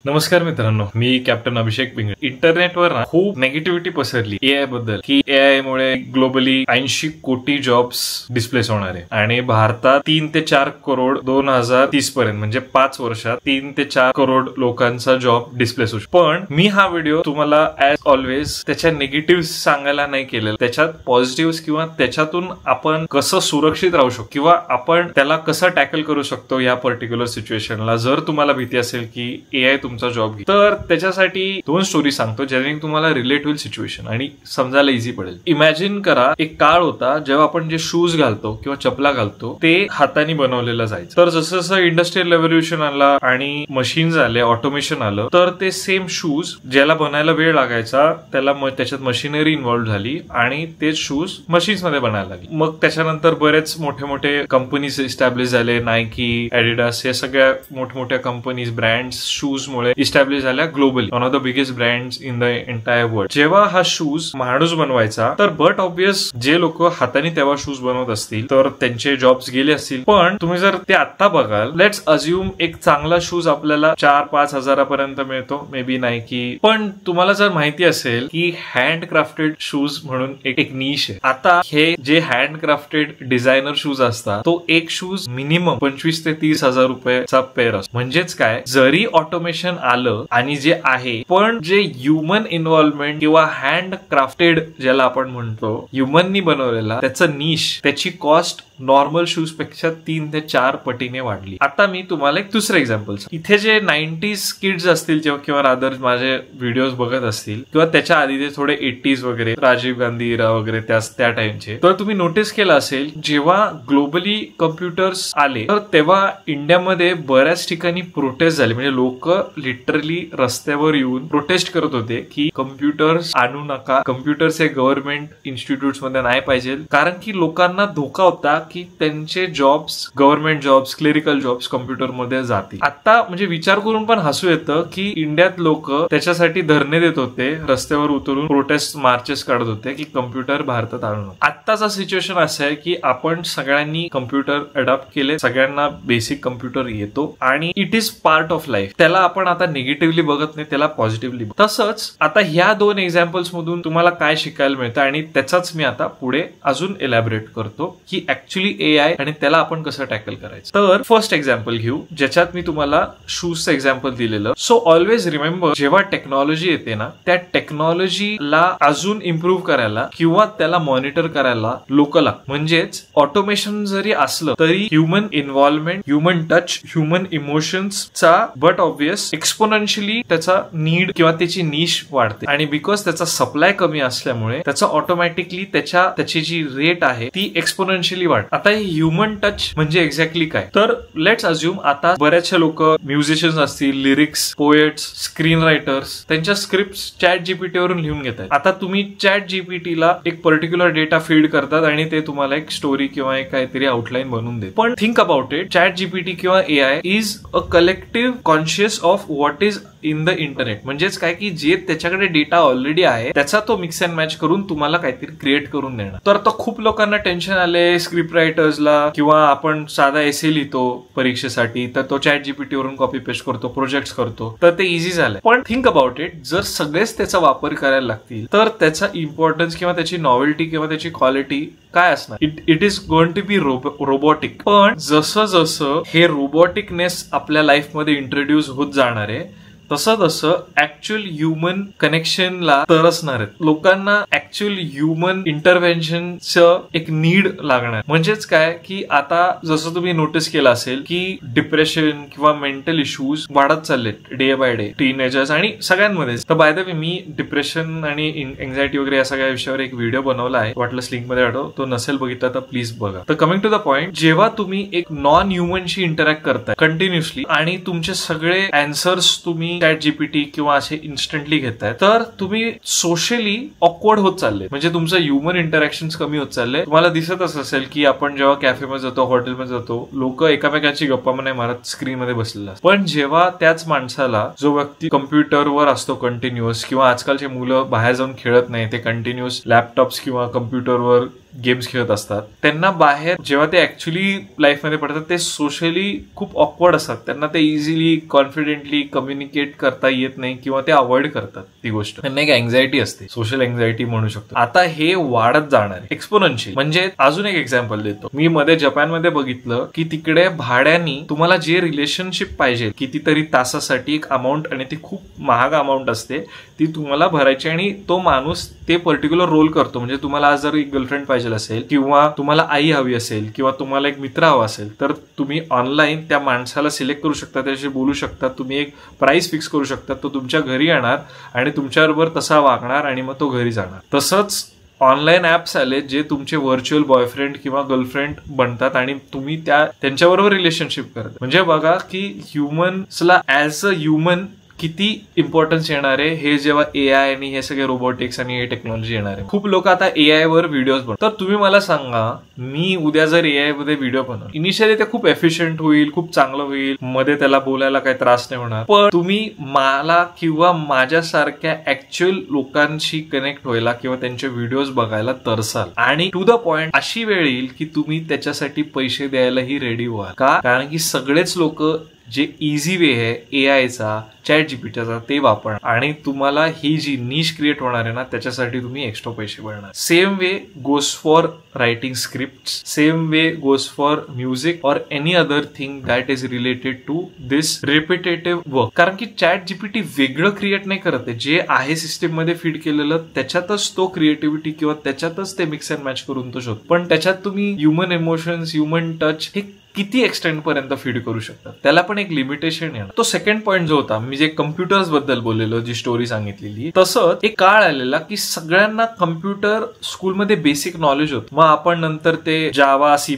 नमस्कार मित्रांनो, मी कॅप्टन अभिषेक पिंगळे. इंटरनेटवर खूप नेगेटिव्हिटी पसरली एआय बद्दल की एआय मुळे ग्लोबली 80 कोटी जॉब्स डिस्प्लेस होणार आहे आणि भारतात 3 ते 4 करोड 2030 पर्यंत म्हणजे 5 वर्षात 3 ते 4 करोड लोकांचा जॉब डिस्प्लेस होऊ शकतो. पण मी हा व्हिडिओ तुम्हाला ऍज ऑलवेज त्याच्या निगेटिव्ह सांगायला नाही केलेला, त्याच्यात पॉझिटिव्ह किंवा त्याच्यातून आपण कसं सुरक्षित राहू शकतो किंवा आपण त्याला कसं टॅकल करू शकतो या पर्टिक्युलर सिच्युएशनला. जर तुम्हाला भीती असेल की एआय तुमचा जॉब घेईल तर त्याच्यासाठी 2 स्टोरी सांगतो ज्याने तुम्हाला रिलेट होईल सिच्युएशन आणि समजायला इझी पडेल. इमॅजिन करा, एक काळ होता जेव्हा आपण जे शूज घालतो किंवा चपला घालतो ते हाताने बनवलेलं जायचं. तर जसं जसं इंडस्ट्रियल रेव्होल्युशन आला आणि मशीन्स आले, ऑटोमेशन आलं, तर ते सेम शूज ज्याला बनायला वेळ लागायचा त्याला त्याच्यात मशिनरी इन्व्हॉल्व झाली आणि तेच शूज मशीन्स मध्ये बनायला लागले. मग त्याच्यानंतर बरेच मोठे मोठे कंपनीज इस्टॅब्लिश झाले, नायकी, ऍडिडास, या सगळ्या मोठमोठ्या कंपनीज ब्रँड्स शूज मुळे इस्टॅब्लिश झाल्या globally, one of the biggest brands in the entire world. जेव्हा हा शूज माणूस बनवायचा तर बट ऑब्वियस जे लोक हाताने तेव्हा शूज बनवत असतील तर त्यांचे जॉब्स गेले असतील. पण तुम्ही जर ते आता बघाल, लेट्स अज्युम एक चांगला शूज आपल्याला 4-5 हजारापर्यंत मिळतो, मे बी नायकी. पण तुम्हाला जर माहिती असेल की हँड क्राफ्टेड शूज म्हणून एक नीश आहे. आता हे जे हँड क्राफ्टेड डिझायनर शूज असतात तो एक शूज मिनिमम 25 ते 30 हजार रुपयाचा पेअर असतो. म्हणजेच काय, जरी ऑटोमेशन आलं आणि जे आहे पण जे ह्युमन इन्व्हॉल्वमेंट किंवा हँड क्राफ्टेड ज्याला आपण म्हणतो ह्युमननी बनवलेला, त्याचं नीश, त्याची कॉस्ट नॉर्मल शूज पेक्षा 3 ते 4 पटीने वाढली. आता मी तुम्हाला एक दुसरं एक्झाम्पल, इथे जे 90s किड्स असतील किंवा रादर माझे व्हिडिओज बघत असतील किंवा त्याच्या आधी ते थोडे 80s वगैरे, राजीव गांधी इरा वगैरे त्या टाइमचे, तर तुम्ही नोटीस केलं असेल जेव्हा ग्लोबली कम्प्युटर्स आले तर तेव्हा इंडियामध्ये बऱ्याच ठिकाणी प्रोटेस्ट झाले. म्हणजे लोक लिटरली रस्त्यावर येऊन प्रोटेस्ट करत होते की कम्प्युटर्स आणू नका, कम्प्युटर्स हे गव्हर्नमेंट इन्स्टिट्यूट्स मध्ये नाही पाहिजे, कारण की लोकांना धोका होता की त्यांचे jobs, government jobs, clerical jobs computer मध्ये जातील. आता म्हणजे विचार करून पण हसू येतं की इंडियात लोक त्याच्यासाठी धरणे देत होते, रस्त्यावर उतरून प्रोटेस्ट मार्चेस काढत होते की कम्प्युटर भारतात आणू. आत्ताचा सिच्युएशन असं आहे की आपण सगळ्यांनी कम्प्युटर अडॉप्ट केले, सगळ्यांना बेसिक कम्प्युटर येतो आणि it is part of life. त्याला आपण आता निगेटिव्हली बघत नाही, त्याला पॉझिटिव्हली. तसंच आता ह्या 2 एक्झाम्पल्स मधून तुम्हाला काय शिकायला मिळतं आणि त्याचाच मी आता पुढे अजून एलॅबोरेट करतो की ऍक्च्युली एआय आणि त्याला आपण कसं टॅकल करायचं. तर फर्स्ट एक्झाम्पल घेऊ ज्याच्यात मी तुम्हाला शूजचं एक्झाम्पल दिलेलं. सो ऑलवेज रिमेंबर, जेव्हा टेक्नॉलॉजी येते ना, त्या टेक्नॉलॉजीला अजून इम्प्रूव्ह करायला किंवा त्याला मॉनिटर करायला लोक लागतात. म्हणजेच ऑटोमेशन जरी असलं तरी human involvement, human touch, human इमोशन्सचा बट ऑब्वियस एक्सपोनेन्शियली त्याचा नीड किंवा त्याची नीश वाढते आणि बिकॉज त्याचा सप्लाय कमी असल्यामुळे त्याचा ऑटोमॅटिकली त्याची जी रेट आहे ती एक्सपोनेन्शियली वाढते. आता हे ह्युमन टच म्हणजे एक्झॅक्टली काय, तर लेट्स अज्युम आता बऱ्याचशा लोक म्युझिशियन्स असतील, लिरिक्स, पोएट्स, स्क्रीन रायटर्स, त्यांच्या स्क्रिप्ट चॅट जीपीटी वरून लिहून घेतात. आता तुम्ही चॅट जीपीटीला एक पर्टिक्युलर डेटा फीड करतात आणि ते तुम्हाला एक स्टोरी किंवा एक काहीतरी आउटलाईन बनवून देत. पण think about it, chat GPT किंवा AI is a collective conscious of what is in the internet. म्हणजेच काय की जे त्याच्याकडे डेटा ऑलरेडी आहे त्याचा तो मिक्स अँड मॅच करून तुम्हाला काहीतरी क्रिएट करून देणार. तर आता खूप लोकांना टेन्शन आले स्क्रिप्ट रायटर्सला, किंवा आपण साधा एसे लिहितो परीक्षेसाठी तर तो चॅट जीपीटी वरून कॉपी पेस्ट करतो, प्रोजेक्ट करतो, तर ते इझी झालंय. पण थिंक अबाउट इट, जर सगळेच त्याचा वापर करायला लागतील तर त्याचा इम्पॉर्टन्स किंवा त्याची नॉवेल्टी किंवा त्याची क्वालिटी काय असणार. It is going to be robotic. पण जसं जसं हे रोबोटिकनेस आपल्या लाईफमध्ये इंट्रोड्यूस होत जाणार आहे तसं ऍक्च्युअल ह्युमन कनेक्शनला तरसणार आहेत. लोकांना ऍक्च्युअल ह्युमन इंटरव्हेन्शनचं एक नीड लागणार. म्हणजेच काय की आता जसं तुम्ही नोटीस केलं असेल की डिप्रेशन किंवा मेंटल इश्यूज वाढत चाललेत डे बाय डे, टीनेजर्स आणि सगळ्यांमध्ये. तर by the way me depression आणि एन्झायटी वगैरे या सगळ्या विषयावर एक व्हिडिओ बनवला आहे, वाटलंच लिंक मध्ये आठव, तो नसेल बघितला तर प्लीज बघा. तर कमिंग टू द पॉइंट, जेव्हा तुम्ही एक नॉन ह्युमनशी इंटरॅक्ट करताय कंटिन्युअसली आणि तुमचे सगळे अँसर्स तुम्ही चॅट जीपीटी किंवा असे इन्स्टंटली घेताय तर तुम्ही सोशली ऑकवर्ड होत चालले. म्हणजे तुमचं ह्युमन इंटरॅक्शन कमी होत चाललंय. तुम्हाला दिसतच असेल की आपण जेव्हा कॅफेमध्ये जातो, हॉटेलमध्ये जातो, लोक एकामेकांची गप्पा नाही मारत, स्क्रीन मध्ये बसलेला. पण जेव्हा त्याच माणसाला, जो व्यक्ती कम्प्युटरवर असतो कंटिन्युअस, किंवा आजकालचे मुलं बाहेर जाऊन खेळत नाही, ते कंटिन्युअस लॅपटॉप्स किंवा कम्प्युटरवर गेम्स खेळत असतात त्यांना बाहेर जेव्हा ते ऍक्च्युली लाईफमध्ये पडतात ते सोशली खूप ऑकवर्ड असतात, त्यांना ते इझिली कॉन्फिडेंटली कम्युनिकेट करता येत नाही किंवा ते अवॉइड करतात ती गोष्ट. त्यांना एक अँझायटी असते, सोशल अँझायटी म्हणू शकतो. आता हे वाढत जाणार एक्सपोनेन्शियल. म्हणजे अजून एक एक्झाम्पल देतो, मी मध्ये जपानमध्ये बघितलं की तिकडे भाड्यानी तुम्हाला जे रिलेशनशिप पाहिजे कितीतरी तासासाठी एक अमाऊंट, आणि ती खूप महाग अमाऊंट असते, ती तुम्हाला भरायची आणि तो माणूस ते पर्टिक्युलर रोल करतो. म्हणजे तुम्हाला आज जर एक गर्लफ्रेंड पाहिजे असेल किंवा तुम्हाला आई हवी असेल किंवा तुम्हाला एक मित्र हवा असेल तर तुम्ही ऑनलाईन त्या माणसाला सिलेक्ट करू शकता, त्याच्याशी बोलू शकता, तुम्ही एक प्राइस फिक्स करू शकता, तो तुमच्या घरी येणार आणि तुमच्याबरोबर तसा वागणार आणि मग तो घरी जाणार. तसंच ऑनलाईन ऍप्स आले जे तुमचे व्हर्च्युअल बॉयफ्रेंड किंवा गर्लफ्रेंड बनतात आणि तुम्ही त्यांच्याबरोबर रिलेशनशिप करता. म्हणजे बघा की ह्युमन्सला ऍज अ ह्युमन किती इम्पॉर्टन्स येणार आहे हे जेव्हा एआय आणि हे सगळे रोबोटिक्स आणि हे टेक्नॉलॉजी येणार आहे. खूप लोक आता एआय वर व्हिडिओज बनवतात. तर तुम्ही मला सांगा, मी उद्या जर एआय मध्ये व्हिडिओ बनवला, इनिशियली ते खूप एफिशियंट होईल, खूप चांगलं होईल, मध्ये त्याला बोलायला काही त्रास नाही होणार, पण तुम्ही मला किंवा माझ्यासारख्या ऍक्च्युअल लोकांशी कनेक्ट व्हायला किंवा त्यांचे व्हिडिओज बघायला तरसाल आणि टू द पॉइंट अशी वेळ येईल की तुम्ही त्याच्यासाठी पैसे द्यायलाही रेडी व्हाल. का? कारण की सगळेच लोक जे इझी वे आहे एआयचा, चॅट जीपीटीचा ते वापरणार आणि तुम्हाला ही जी निश क्रिएट होणार आहे ना त्याच्यासाठी तुम्ही एक्स्ट्रा पैसे भरणार. Same way goes for writing script, same way goes for music or any other thing that is related to this repetitive work. कारण की चॅट जीपीटी वेगळं क्रिएट नाही करत आहे, जे आहे सिस्टीम मध्ये फीड केलेलं त्याच्यातच तो क्रिएटिव्हिटी किंवा त्याच्यातच ते मिक्स अँड मॅच करून तो शोध. पण त्याच्यात तुम्ही ह्युमन इमोशन्स, ह्युमन टच हे किती एक्सटेंड पर्यंत फीड करू शकतात, त्याला पण एक लिमिटेशन येणार. तो सेकंड पॉइंट जो होता, मी जे कम्प्युटर्स बद्दल बोललेलो, जी स्टोरी सांगितलेली, तसंच एक काळ आलेला की सगळ्यांना कम्प्युटर स्कूलमध्ये बेसिक नॉलेज होतं. मग आपण नंतर ते जावा, C++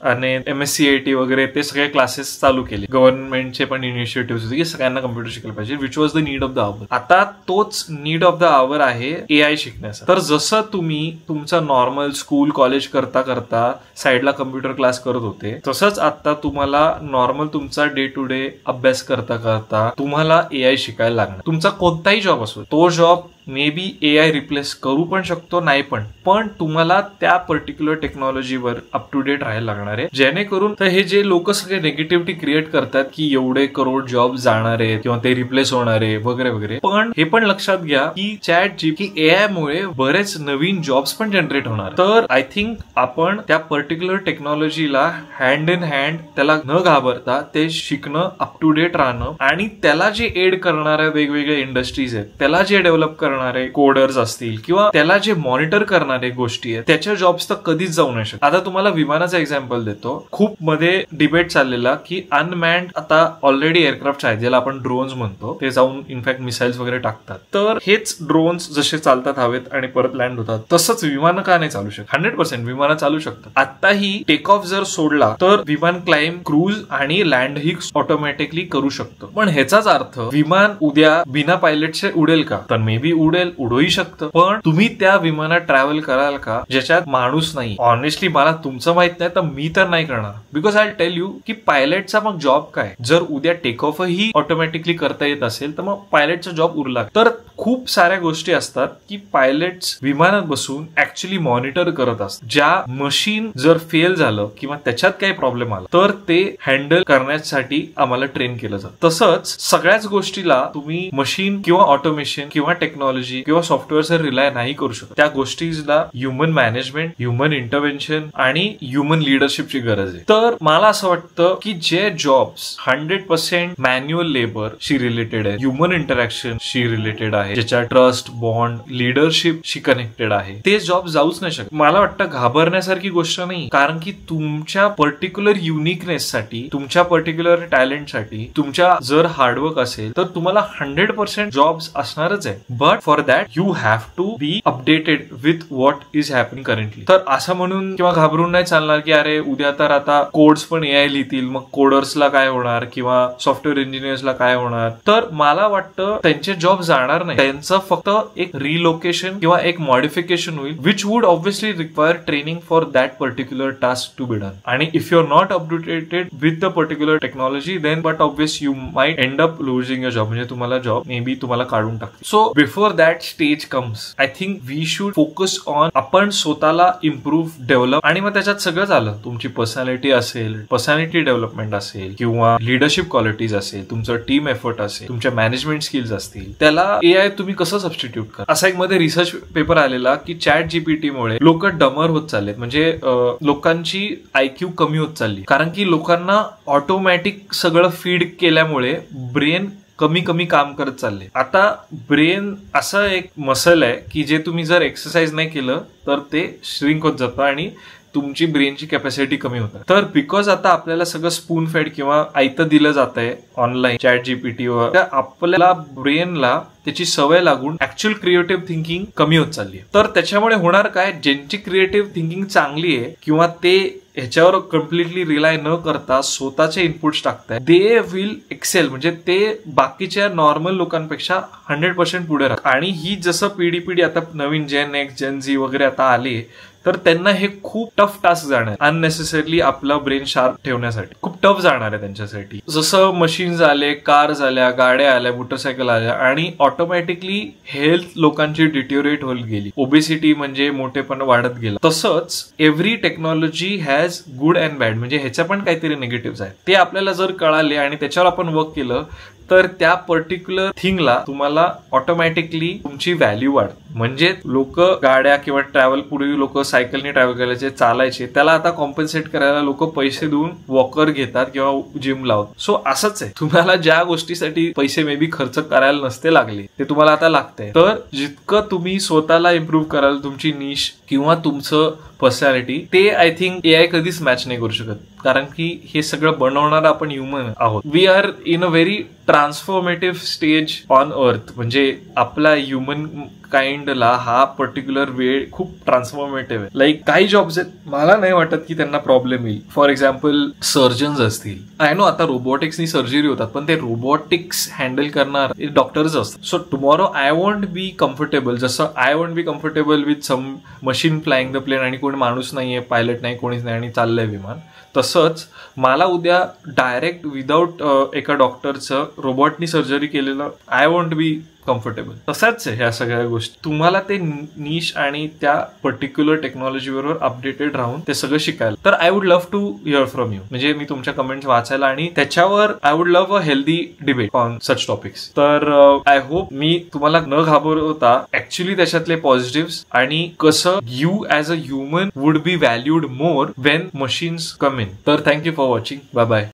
आणि MSCIT वगैरे ते सगळे क्लासेस चालू केले. गव्हर्नमेंटचे पण इनिशिएटिव्ह होते की सगळ्यांना कम्प्युटर शिकायला पाहिजे, which was the need of the hour. आता तोच नीड ऑफ द आवर आहे एआय शिकण्याचा. तर जसं तुम्ही तुमचा नॉर्मल स्कूल कॉलेज करता करता साईडला कम्प्युटर क्लास करत होते, तसंच आता तुम्हाला नॉर्मल तुमचा डे टू डे अभ्यास करता करता तुम्हाला एआय शिकायला लागणार. तुमचा कोणताही जॉब असो, तो जॉब मे बी एआय रिप्लेस करू पण शकतो, नाही पण तुम्हाला त्या पर्टिक्युलर टेक्नॉलॉजीवर अप टू डेट राहायला लागणार आहे. जेणेकरून तर हे जे लोक सगळे नेगेटिव्हिटी क्रिएट करतात की एवढे करोड जॉब जाणार आहेत किंवा ते रिप्लेस होणार आहे वगैरे वगैरे, पण हे पण लक्षात घ्या की चॅट जीपीटी एआय मुळे बरेच नवीन जॉब्स पण जनरेट होणार. तर आय थिंक आपण त्या पर्टिक्युलर टेक्नॉलॉजीला हँड इन हँड त्याला न घाबरता ते शिकणं, अप टू डेट राहणं आणि त्याला जे एड करणाऱ्या वेगवेगळ्या इंडस्ट्रीज आहेत, त्याला जे डेव्हलप करणारे कोडर्स असतील किंवा त्याला जे मॉनिटर करणारे गोष्टी आहेत, त्याच्या जॉब्स तर कधीच जाऊ नाही शकत. आता तुम्हाला विमानाचा एक्झाम्पल देतो. खूप मध्ये डिबेट चाललेला की अनमॅन्ड आता ऑलरेडी एअरक्राफ्ट आहेत ज्याला आपण ड्रोन्स म्हणतो, ते जाऊन इनफॅक्ट मिसाईल्स वगैरे टाकतात. तर हेच ड्रोन्स जसे चालतात हवेत आणि परत लँड होतात, तसंच विमानं का नाही चालू शकत? 100% विमानं चालू शकतात. आताही टेक ऑफ जर सोडला तर विमान क्लाइंब, क्रूज आणि लँड ही ऑटोमॅटिकली करू शकतो. पण ह्याचाच अर्थ विमान उद्या बिना पायलटचे उडेल का? तर मे बी उडूही शकतं, पण तुम्ही त्या विमानात ट्रॅव्हल कराल का ज्याच्यात माणूस नाही? ऑनेस्टली मला तुमचं माहित नाही तर मी तर नाही करणार. बिकॉज आय टेल यू की पायलटचा मग जॉब काय? जर उद्या टेक ऑफही ऑटोमॅटिकली करता येत असेल तर मग पायलटचा जॉब उरला. तर खूप साऱ्या गोष्टी असतात की पायलट्स विमानात बसून ऍक्च्युली मॉनिटर करत असतात. ज्या मशीन जर फेल झालं किंवा त्याच्यात काही प्रॉब्लेम आला तर ते हँडल करण्यासाठी आम्हाला ट्रेन केलं जातं. तसंच सगळ्याच गोष्टीला तुम्ही मशीन किंवा ऑटोमेशन किंवा टेक्नॉलॉजी किंवा सॉफ्टवेअर रिलाय नाही करू शकत. त्या गोष्टीला ह्युमन मॅनेजमेंट, ह्युमन इंटरव्हेन्शन आणि ह्युमन लिडरशिपची गरज आहे. तर मला असं वाटतं की जे जॉब्स 100% मॅन्युअल लेबर शी रिलेटेड आहे, ह्युमन इंटरॅक्शन शी रिलेटेड आहे, ज्याच्या ट्रस्ट, बॉन्ड, लिडरशिप शी कनेक्टेड आहे, ते जॉब जाऊच नाही शकत. मला वाटतं घाबरण्यासारखी गोष्ट नाही, कारण की तुमच्या पर्टिक्युलर युनिकनेस साठी, तुमच्या पर्टिक्युलर टॅलेंटसाठी, तुमच्या जर हार्डवर्क असेल तर तुम्हाला 100% जॉब्स असणारच आहे. But for that you have to be updated with what is happening currently. तर असं म्हणून किंवा घाबरून नाही चालणार की अरे उद्या तर आता कोड्स पण एआय लिहितील, मग कोडर्सला काय होणार किंवा सॉफ्टवेअर इंजिनियर्सला काय होणार. तर मला वाटतं त्यांचे जॉब जाणार नाही, त्यांचं फक्त एक रिलोकेशन किंवा एक मॉडिफिकेशन होईल, which would obviously require training for that particular task to be done. आणि if you are not updated with the particular technology then but obvious you might end up losing your job. म्हणजे तुम्हाला job may be तुम्हाला काढून टाकतील. So before that stage comes I think we should focus on आपण स्वतःला improve develop आणि मग त्याच्यात सगळं झालं. तुमची पर्सनॅलिटी असेल, पर्सनॅलिटी डेव्हलपमेंट असेल किंवा लिडरशिप क्वालिटीज असेल, तुमचं टीम एफर्ट असेल, तुमच्या मॅनेजमेंट स्किल्स असतील, त्याला AI तुम्ही कसं सबस्टिट्यूट करा. असा एक मध्ये रिसर्च पेपर आलेला की ChatGPT मुळे लोक डमर होत चाललेत, म्हणजे लोकांची IQ कमी होत चालली, कारण की लोकांना ऑटोमॅटिक सगळं फीड केल्यामुळे ब्रेन कमी कमी काम करत चालले. आता ब्रेन असं एक मसल आहे की जे तुम्ही जर एक्सरसाइज नाही केलं तर ते श्रिंक होत जातं आणि तुमची ब्रेनची कॅपॅसिटी कमी होते. तर बिकॉज आता आपल्याला सगळं स्पून फेड किंवा आयतं दिलं जात आहे ऑनलाईन ChatGPT वर, तर आपल्याला ब्रेनला त्याची सवय लागून ऍक्च्युअल क्रिएटिव्ह थिंकिंग कमी होत चालली आहे. तर त्याच्यामुळे होणार काय, ज्यांची क्रिएटिव्ह थिंकिंग चांगली आहे किंवा ते ह्याच्यावर कम्प्लिटली रिलाय न करता स्वतःचे इनपुट्स टाकताय, दे विल एक्सेल, म्हणजे ते बाकीच्या नॉर्मल लोकांपेक्षा 100% पुढे राहतात. आणि ही जसं पिढी आता नवीन Gen X, Gen Z वगैरे आता आले, तर त्यांना हे खूप टफ टास्क जाणार, अननेसेसरली आपला ब्रेन शार्प ठेवण्यासाठी खूप टफ जाणार आहे त्यांच्यासाठी. जसं मशीन्स आले, कार झाल्या, गाड्या आल्या, मोटरसायकल आल्या आणि ऑटोमॅटिकली हेल्थ लोकांची डिट्युरेट होत गेली, ओबेसिटी म्हणजे मोठेपण वाढत गेलं. तसंच every technology has good and bad, म्हणजे ह्याच्या पण काहीतरी निगेटिव्ह आहेत. ते आपल्याला जर कळाले आणि त्याच्यावर आपण वर्क केलं तर त्या पर्टिक्युलर थिंगला तुम्हाला ऑटोमॅटिकली तुमची व्हॅल्यू वाढते. म्हणजे लोक गाड्या किंवा ट्रॅव्हल, पूर्वी लोक सायकलने ट्रॅव्हल करायचे, चालायचे, त्याला आता कॉम्पन्सेट करायला लोक पैसे देऊन वॉकर घेतात किंवा जिम लावतात. सो असंच आहे, तुम्हाला ज्या गोष्टीसाठी पैसे मे बी खर्च करायला नसते लागले ते तुम्हाला आता लागतंय. तर जितकं तुम्ही स्वतःला इम्प्रूव्ह कराल, तुमची निश किंवा तुमचं पर्सनॅलिटी, ते आय थिंक AI कधीच मॅच नाही करू शकत, कारण की हे सगळं बनवणार आपण ह्युमन आहोत. We are in a very transformative stage on earth, म्हणजे आपला ह्युमन काइंडला हा पर्टिक्युलर वेळ खूप ट्रान्सफॉर्मेटिव्ह आहे. लाईक काही जॉब्स आहेत, मला नाही वाटत की त्यांना प्रॉब्लेम येईल. फॉर एक्झाम्पल सर्जन्स असतील, आय नो आता रोबोटिक्सनी सर्जरी होतात, पण ते रोबोटिक्स हँडल करणार डॉक्टर्स असतात. So tomorrow I won't be comfortable, जसं I won't be comfortable with some machine flying the plane आणि कोणी माणूस नाहीये, पायलट नाही, कोणीच नाही आणि चाललंय विमान, तसंच मला उद्या डायरेक्ट विदाउट एका डॉक्टरचं रोबोटनी सर्जरी केलेलं आय वॉन्ट बी कम्फर्टेबल. तसाच आहे ह्या सगळ्या गोष्टी. तुम्हाला ते निश आणि त्या पर्टिक्युलर टेक्नॉलॉजी बरोबर अपडेटेड राहून ते सगळं शिकायला. तर I would love to hear from you, म्हणजे मी तुमच्या कमेंट्स वाचायला आणि त्याच्यावर I would love a healthy debate on such topics. तर आय होप मी तुम्हाला न घाबरवता ऍक्च्युली त्याच्यातले पॉझिटिव्ह आणि कसं you as a human would be valued more when machines come in. तर thank you for watching. Bye bye.